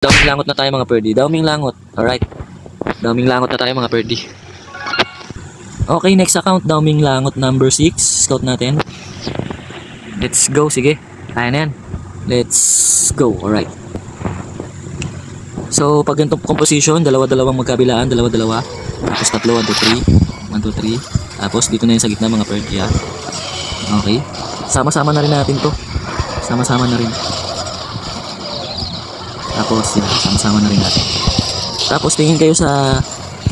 Daming langot na tayo mga perdi. Daming langot. Alright. Daming langot na tayo mga perdi. Okay, next account. Daming langot number 6. Scout natin. Let's go. Sige. Kaya na yan. Let's go. Alright. So, pag ganitong composition, dalawa-dalawang magkabilaan. Dalawa-dalawa. Tapos tatlo. 1, 2, 3. 1, 2, 3. Tapos dito na yung sa gitna mga perdi. Okay. Sama-sama na rin natin to. Sama-sama na rin. Tapos yan, sama-sama na rin natin. Tapos tingin kayo sa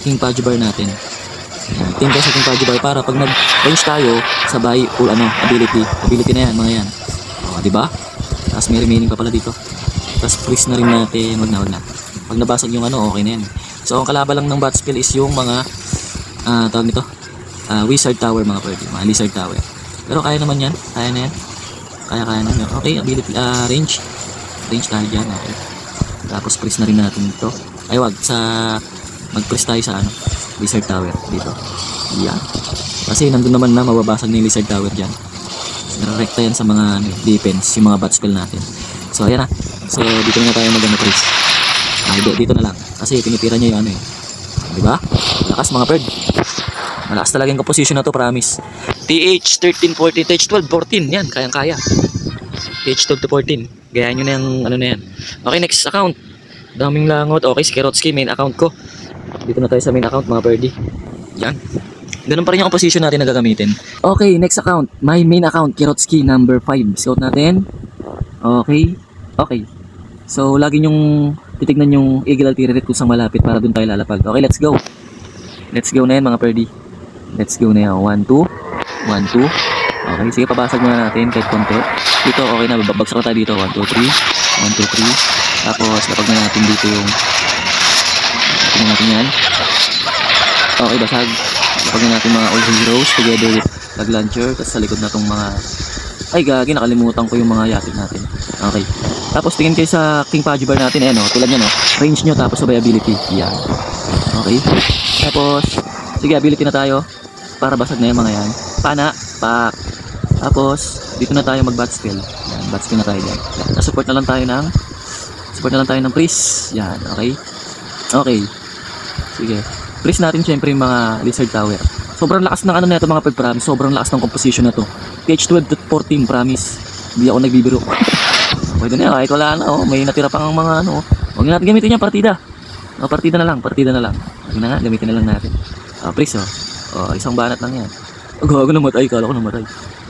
King Pudgy Bar natin. Yan, tingin kayo sa King Pudgy Bar para pag nag-range tayo, sabay full ability. Ability na yan, mga yan. O, diba? Tapos may remaining pa pala dito. Tapos freeze na rin natin. Wag na. Pag nabasag yung okay na yan. So ang kalaban lang ng bat spell is yung mga tawag nito, Wizard Tower mga pwede. Mga Lizard Tower. Pero kaya naman yan. Kaya na yan. Kaya na yan. Okay, ability, range. Range tayo dyan. Okay. Tapos press na rin natin ito. Ay wag, mag-press tayo sa Lizard Tower dito. Yan. Kasi nandun naman na mababasag na yung Lizard Tower dyan. Nare-recta yan sa mga defense, yung mga bat spell natin. So ayan na. So dito na tayo press. Dito na lang. Kasi tinitira niya yung diba? Malakas mga bird. Malakas talaga yung composition na to, promise. TH 13, 14, TH 12, 14. Yan, kayang-kaya. TH 12 to 14. Gayaan nyo na yung na yan. Okay, next account. Daming langot. Okay, si Kerotski, main account ko. Dito na tayo sa main account mga birdie. Yan. Ganun pa rin yung composition natin na gagamitin. Okay, next account. My main account, Kerotski number 5. Scout natin. Okay. Okay. So, lagi nyong titignan yung Eagle Altirit kung saan malapit para dun tayo lalapag. Okay, let's go. Let's go na yan mga birdie. Let's go na yan. 1, 2. 1, 2. Okay, sige, pabasag muna natin kahit konti. Dito, okay na, babagsak na tayo dito. 1, 2, 3. 1, 2, 3. Tapos, lapag na natin dito yung tingnan natin yan. Okay, basag. Lapag na natin mga All Heroes together with Lag Launcher. Tapos sa likod na itong mga ay gagi, nakalimutan ko yung mga yatik natin. Okay. Tapos, tingin kayo sa King Pudgy Bar natin. Tulad yan, range nyo, tapos sabay ability. Yan. Okay. Tapos, sige, ability na tayo. Para basag na yung mga yan. Pana, pak. Tapos, dito na tayo mag-bat spell. Yan, bat spell na tayo dyan. Support na lang tayo ng freeze. Yan, okay. Okay. Sige. Freeze natin syempre yung mga Lizard Tower. Sobrang lakas ng na ito mga pag-promise. Sobrang lakas ng composition na to. TH12 to 14, promise. Hindi ako nagbibiro. Pwede na yan, kahit wala na. May natira pang mga Huwag na natin gamitin yung partida. Partida na lang. Huwag na nga, gamitin na lang natin. Freeze isang banat lang yan. Gago namatay, kala ko namatay.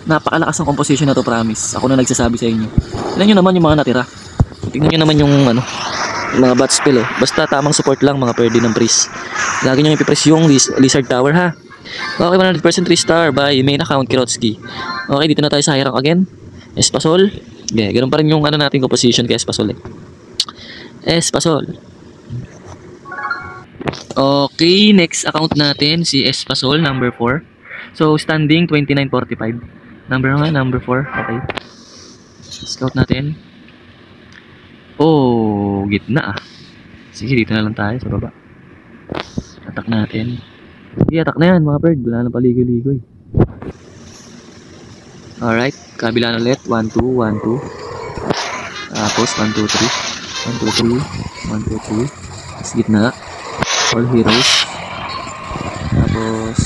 Napakalakas ng composition na to, promise. Ako na nagsasabi sa inyo. Tignan nyo naman yung mga natira. Tignan nyo naman yung mga bat spell. Basta tamang support lang mga pwede ng freeze. Lagi nyo ipipress yung Lizard Tower ha. Okay, 100% 3 star by main account Kerotski. Okay, dito na tayo sa high rank again. Espasol. Yeah, ganoon pa rin yung natin composition kay Espasol Espasol. Okay, next account natin si Espasol number 4. So standing 2945. Number 4. Okay. Scout natin. Oh, gitna Sige, dito na lang tayo sa baba. Attack natin. Sige, attack na yan mga bird. Wala na paligoy-ligoy. Alright, kabila na ulit. 1, 2, 1, 2. Tapos 1, 2, 3. 1, 2, 3. 1, 2, 3. Tapos gitna. All Heroes. Tapos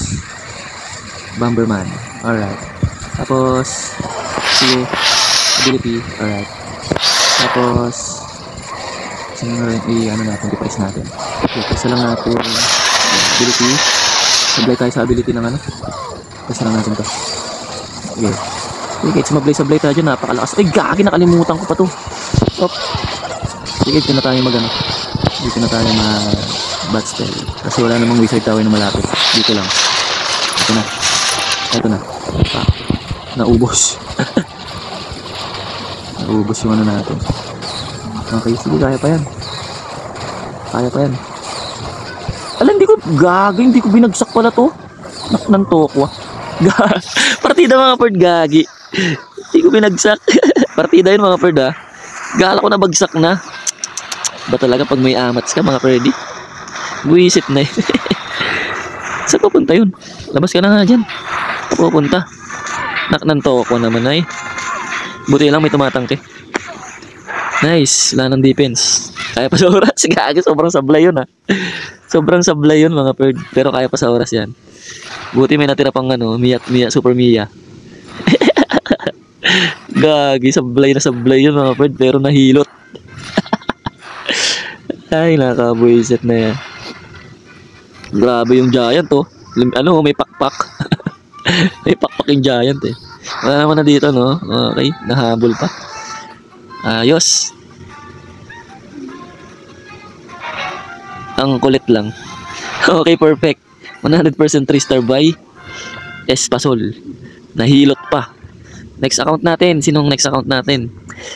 Bomberman. Alright. Tapos sige, ability. Alright. Tapos natin, depress natin. Depress lang natin ability. Sablay tayo sa ability ng depress lang natin to. Okay. Sige, sumablay tayo dyan. Napakalakas. Ay, gagi, nakalimutan ko pa to. Sige, dito na tayo dito na tayo bat spell. Kasi wala namang Wizard Tower na malapit. Dito lang. Ito na. Naubos. Naubos yung natin. Okay, sige, kaya pa yan. Alam, hindi ko binagsak pala to. Naknan tokwa. Partida mga bird, gagi. Hindi ko binagsak. Partida yun mga bird Gala ko na bagsak na. Ba talaga pag may amats ka mga birdy? Buisit na yun. Saan pupunta yun? Labas ka na nga dyan. Pupunta. Naknan tokwa naman ay. Buti lang may tumatangke. Nice, wala ng defense. Kaya pa sa oras. Gagi, sobrang sablay yun, ah. Sobrang sablay yun, mga bird. Pero kaya pa sa oras yan. Buti may natira pang ano, Mia, Super Mia. Gagi, sablay yun, mga bird. Pero nahilot. Ay, nakakabuisit na yan. Grabe yung giant, oh. Ano, may pakpak. May pakpak yung giant, eh. Wala naman na dito, no? Okay, nahabol pa. Ayos. Ang kulit lang. Okay, perfect. 100% 3-star buy. Espasol. Nahilot pa. Next account natin. Sinong next account natin?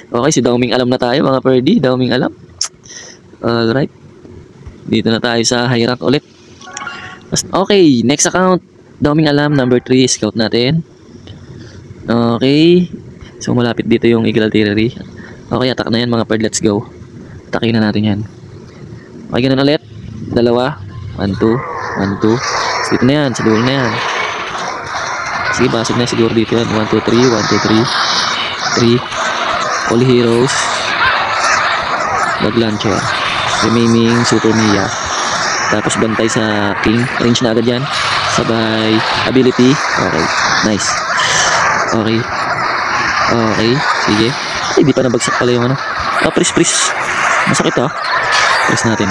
Okay, si Daoming Alam na tayo, mga perdi. Daoming Alam. Alright. Dito na tayo sa high rank ulit. Okay, next account. Daoming Alam, number 3. Scout natin. Okay. So, malapit dito yung Eagle Artillery. Okay, attack na yan, mga perd. Let's go. Atakin na natin yan. Okay, ganun ulit. Dalawa. 1, 2. 1, 2. Dito na yan. Sa dulo na yan. Sige, basag na siguro dito yan. 1, 2, 3. 1, 2, 3. 3. All heroes. Bag launcher. Remaining Super Mia. Tapos bantay sa King. Range na agad yan. Sabay ability. Okay. Nice. Okay. Okay. Sige. Ay, di pa nabagsak pala yung ano. Pris. Masakit, ah. Press natin.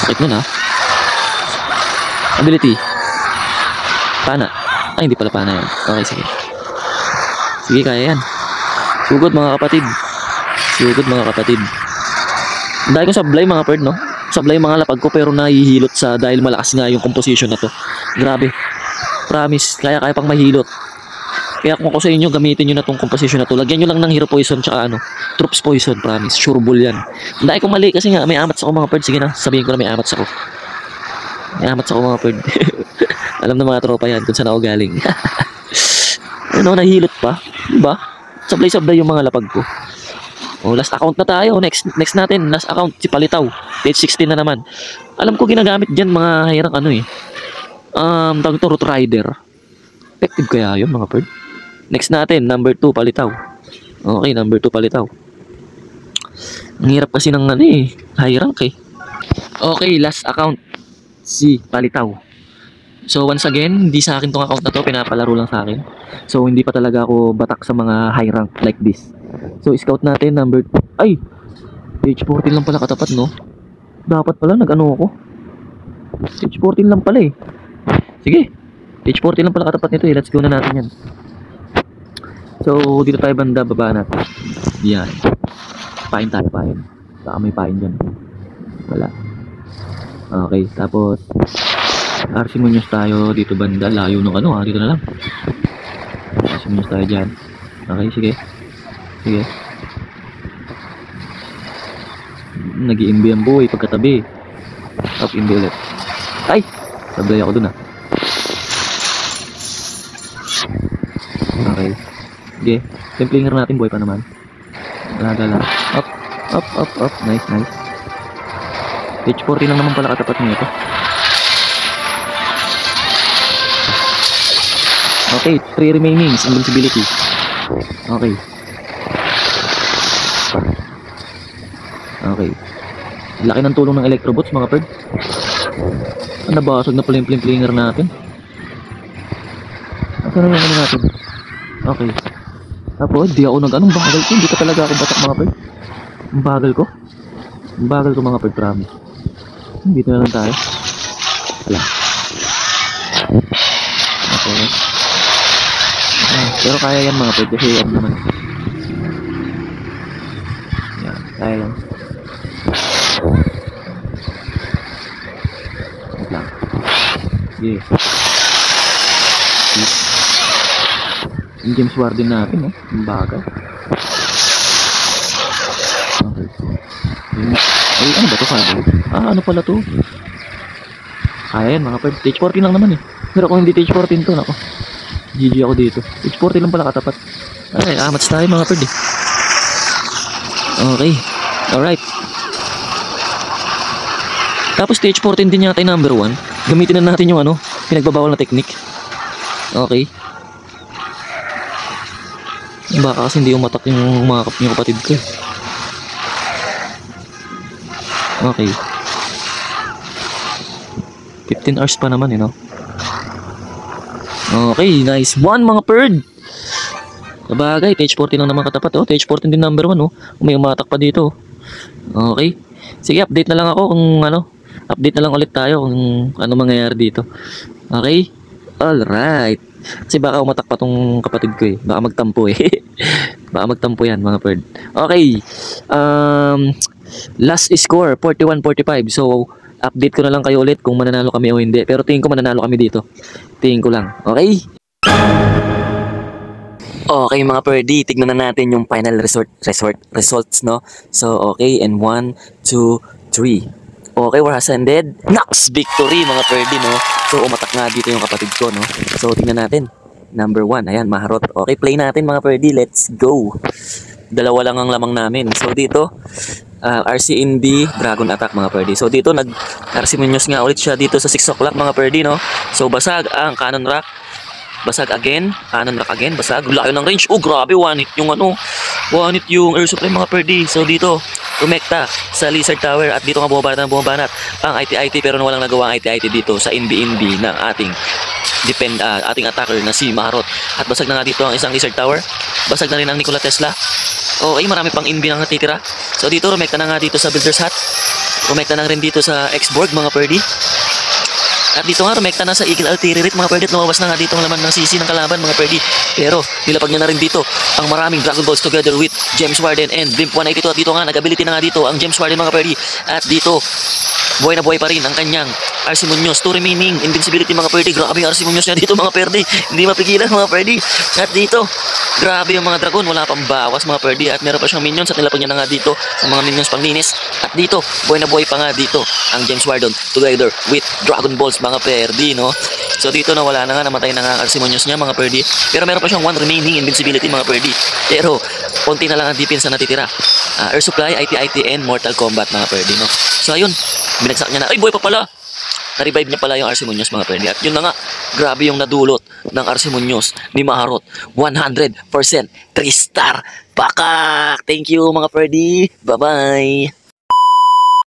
Sakit nun, ah. Ability. Pana. Ay, hindi pala pana yan. Okay, sige. Sige, kaya yan. Sugod, mga kapatid. Dahil ko sablay, mga perd, no? Sablay mga lapag ko, pero nahihilot sa dahil malakas nga yung composition na to. Grabe. Promise. Kaya pang mahilot. Kaya kung ako sa inyo, gamitin nyo na tong composition na to. Lagyan nyo lang ng hero poison tsaka ano, troops poison, promise. Sure bull yan. Dahil ko mali kasi nga, may amats ako, mga perd. Sige na, sabihin ko na may amats ako. May amats ako, mga perd. Alam na mga tropa yan kung saan ako galing. Ano, nahilot pa. Diba? Sablay-sablay yung mga lapag ko. Oh, last account na tayo. Next natin, last account, si Palitaw. Page 16 na naman. Alam ko ginagamit dyan mga hirang ano eh. Tawag ito, Root Rider. Effective kaya yun, mga perd? Next natin, number 2, Palitaw. Okay, number 2, Palitaw. Ang hirap kasi ng ano eh, high rank eh. Okay, last account, si Palitaw. So once again, hindi sa akin tong account na to, pinapalaro lang sa akin. So hindi pa talaga ako batak sa mga high rank like this. So scout natin, number... Ay! Page 14 lang pala katapat, no? Dapat pala, nag-ano ako. Page 14 lang pala eh. Sige, page 14 lang pala katapat nito eh. Let's go na natin yan. So, dito tayo banda, baba natin. Yan. Pain tayo, pain. Baka may pain dyan. Wala. Okay, tapos Arsimuños tayo dito banda. Layo nung ano, dito na lang. Arsimuños tayo dyan. Okay, sige. Sige. Nag-i-imbi ang buhay pagkatabi. Up, imbi ulit. Ay! Sablay ako dun ah. Okay. Sige. Templinger natin, buhay pa naman. Dala. Up. Nice. Page 40 lang naman pala katapat nito. Okay, 3 remaining. Invincibility. Okay. Okay. Laki ng tulong ng Electrobots, mga perd. Nabasag na pala yung flinger natin. Nasaan na yung ano natin? Okay. Tapos, di ako anong bagal ko. Hindi ka talaga ako batak, mga perd. Ang bagal ko, mga perd, promise. Dito na lang tayo. Wala. Okay. Pero kaya yan, mga perd. Kasi yan naman. Yan, kaya yan. Wait lang. Sige. Yung James Warden natin, no? Yung bagal. Okay. Ay, ano ba ito, sabi? Ano pala to? Kaya yan, mga perd. Stage 14 lang naman eh. Pero kung hindi stage 14 to, nako. GG ako dito. Stage 40 lang pala katapat. Ay, amats tayo, mga perd eh. Okay. Alright. Tapos stage 14 din yata yung number 1. Gamitin na natin yung ano, pinagbabawal na technique. Okay. Baka kasi hindi umatak yung mga kapatid ko. Okay. 15 hours pa naman, no? Okay, nice one mga bird. Sabagay, TH14 lang naman katapat, oh. TH14 din number 1, oh. May umatak pa dito. Okay. Sige, update na lang ako kung ano. Update na lang ulit tayo kung ano mangyayari dito. Okay? Alright. Kasi baka umatak pa tong kapatid ko eh. Baka magtampo eh. Baka magtampo yan mga bird. Okay. Last score, 41-45. So, update ko na lang kayo ulit kung mananalo kami o hindi. Pero tingin ko mananalo kami dito. Tingin ko lang. Okay? Okay mga Perdi, tignan na natin yung final results, no? So, okay, and 1, 2, 3. Okay, we're ascended. Nox victory mga Perdi, no? So, umatak nga dito yung kapatid ko, no? So, tignan natin. Number 1, ayan, maharot. Okay, play natin mga Perdi, let's go. Dalawa lang ang lamang namin. So, dito, RCNB, Dragon Attack mga Perdi. So, dito, RC Munoz nga ulit siya dito sa 6 o'clock mga Perdi, no? So, basag ang Cannon Rock. Basag again, Cannon Rock again, basag. Layo ng range. Oh, grabe, one hit yung ano. One hit yung air supply mga Perdi. So dito, rumekta sa Lizard Tower at dito nga bumabanat ang IT-IT pero walang nagawa ang IT-IT dito sa NB ng ating ating attacker na si Maharot. At basag na nga dito ang isang Lizard Tower. Basag na rin ang Nikola Tesla. Okay, marami pang NB na natitira. So dito, rumekta na nga dito sa Builder's Hut. Rumekta na rin dito sa X-Borg mga Perdi. At dito nga, rumekta na sa Eagle Artillery mga Perdi at lumabas na nga dito ang laman ng CC ng kalaban mga Perdi. Pero nilapag niya na rin dito ang maraming Dragon Balls together with James Warden and Blimp 182. At dito nga, nag-ability na nga dito ang James Warden mga Perdi. At dito, buhay na buhay pa rin ang kanyang RC Munoz. 2 remaining invincibility mga Perdi. Grabe yung RC Munoz niya dito mga Perdi. Hindi mapigilan mga Perdi. At dito, grabe yung mga dragon. Wala pang bawas mga Perdi. At meron pa siyang minions at nilapag niya na nga dito ang mga minions panglinis. At dito, buhay na buhay pa nga dito ang James Warden together with Dragon Balls mga Perdi, no? So dito na wala na nga, namatay na nga ang RC Munoz niya mga Perdi. Pero meron pa siyang 1 remaining invincibility mga Perdi. Pero konti na lang ang defense na natitira. Air Supply, IT-IT and Mortal Kombat mga Perdi, no? So ayun, binagsak niya na. Ay, buhay pa pala! Na-revive niya pala yung RC Munoz mga Perdi. At yun na nga, grabe yung nadulot ng RC Munoz ni Maharot. 100% 3-star. Pakak! Thank you mga Perdi. Bye-bye!